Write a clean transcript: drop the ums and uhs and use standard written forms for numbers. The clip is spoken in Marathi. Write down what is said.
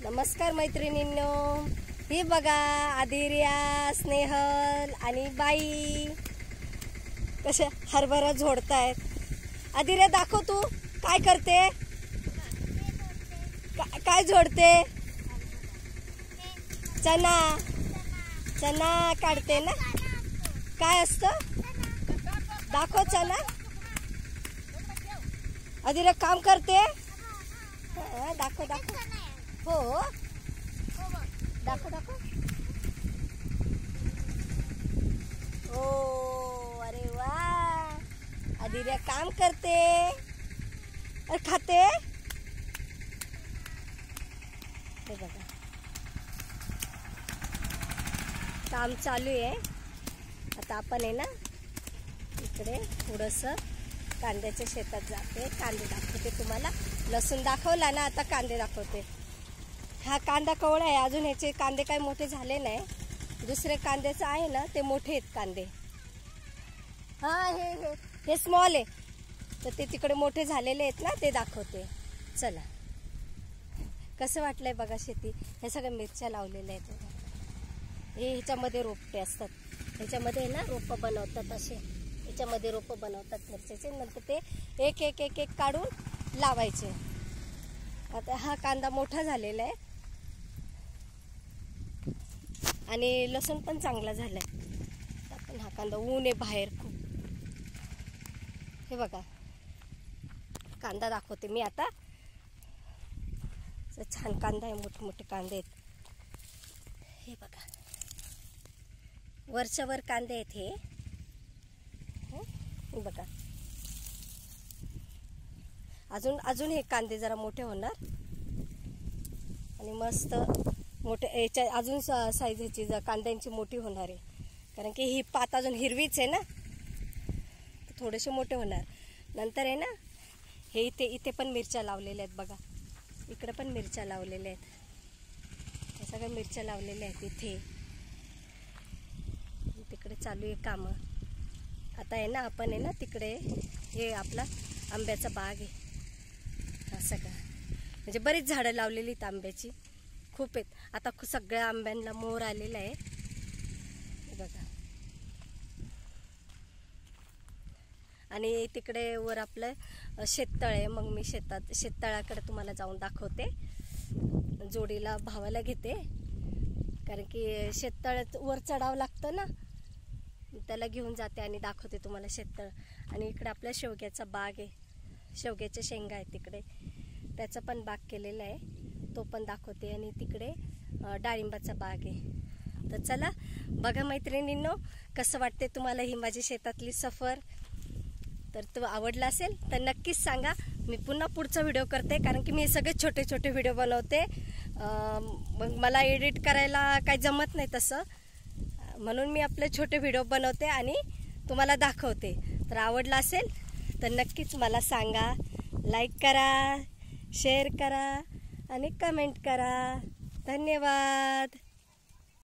नमस्कार मैत्रिणींनो, ही बघा आदिर्या, स्नेहल आणि बाई कशा हरभरा झोडतायत। आदिर्या दाखव तू काय करते, काय झोडते? चना चना काढते ना? काय असतं दाखव चना। आदिर्या काम करते, दाखव दाखव। हो दाखव दाखव। ओ अरे वाह, आदिर्या काम करते और खाते। हे बघा काम चालू आहे। आता आपण आहे ना इकडे थोडंसं कांद्याच्या शेतात जाते, कांदे दाखवते तुम्हाला। लसूण दाखवला ना, आता कांदे दाखवते। हा कांदा कवळा आहे, अजून ह्याचे कांदे काय मोठे झाले नाही। दुसरे कांद्याचं आहे ना ते मोठे आहेत कांदे। हा हे स्मॉल आहे, तर ते तिकडे मोठे झालेले आहेत ना, ते दाखवते। चला कसं वाटलंय बघा शेती। हे सगळ्या मिरच्या लावलेल्या आहेत। हे ह्याच्यामध्ये रोपटे असतात, ह्याच्यामध्ये ना रोपं बनवतात असे, ह्याच्यामध्ये रोपं बनवतात मिरच्याचे। नंतर ते एक एक एक एक काढून लावायचे। आता हा कांदा मोठा झालेला आहे आणि लसूण पण चांगला झालाय। आपण हा कांदा, ऊन आहे बाहेर खूप। हे बघा कांदा दाखवते मी आता। छान कांदा आहे, मोठे मोठे कांदे आहेत। हे बघा वरच्या वर कांदे आहेत हे बघा। अजून हे कांदे जरा मोठे होणार आणि मस्त मोठे याच्या अजून साईज ह्याची कांद्यांची मोठी होणार आहे, कारण की ही पात अजून हिरवीच आहे ना, थोडेसे मोठे होणार। नंतर आहे ना हे इथे पण मिरच्या लावलेल्या आहेत बघा, इकडे पण मिरच्या लावलेल्या आहेत। हे सगळ्या मिरच्या लावलेल्या आहेत इथे, तिकडे चालू आहे कामं। आता आहे ना आपण आहे ना तिकडे, हे आपला आंब्याचा बाग आहे हा सगळा, म्हणजे बरीच झाडं लावलेली आहेत आंब्याची, खूप आहेत। आता सगळ्या आंब्यांना मोर आलेला आहे बघा। आणि तिकडे वर आपलं शेततळ आहे, मग मी शेततळाकडे तुम्हाला जाऊन दाखवते। जोडीला भावाला घेते, कारण की शेततळ वर चढावं लागतं ना, त्याला घेऊन जाते आणि दाखवते तुम्हाला शेततळ। आणि इकडे आपला शेवग्याचा बाग आहे, शेवग्याच्या शेंगा आहेत तिकडे, त्याचा पण बाग केलेला आहे, तो पण दाखवते। आणि तिकडे डाळिंबाचा बाग आहे। तर चला बघा मैत्रिणींनो, कसं वाटते तुम्हाला ही माझी शेतातली सफर। तर तो आवडला असेल तर नक्कीच सांगा। मी पुन्हा पुढचा व्हिडिओ करते, कारण की मी सगळे छोटे छोटे व्हिडिओ बनवते, मग मला एडिट करायला काही जमत नाही तसं, म्हणून मी आपले छोटे व्हिडिओ बनवते आणि तुम्हाला दाखवते। तर आवडला असेल तर नक्कीच मला सांगा, लाईक करा, शेअर करा आणि कमेंट करा। धन्यवाद।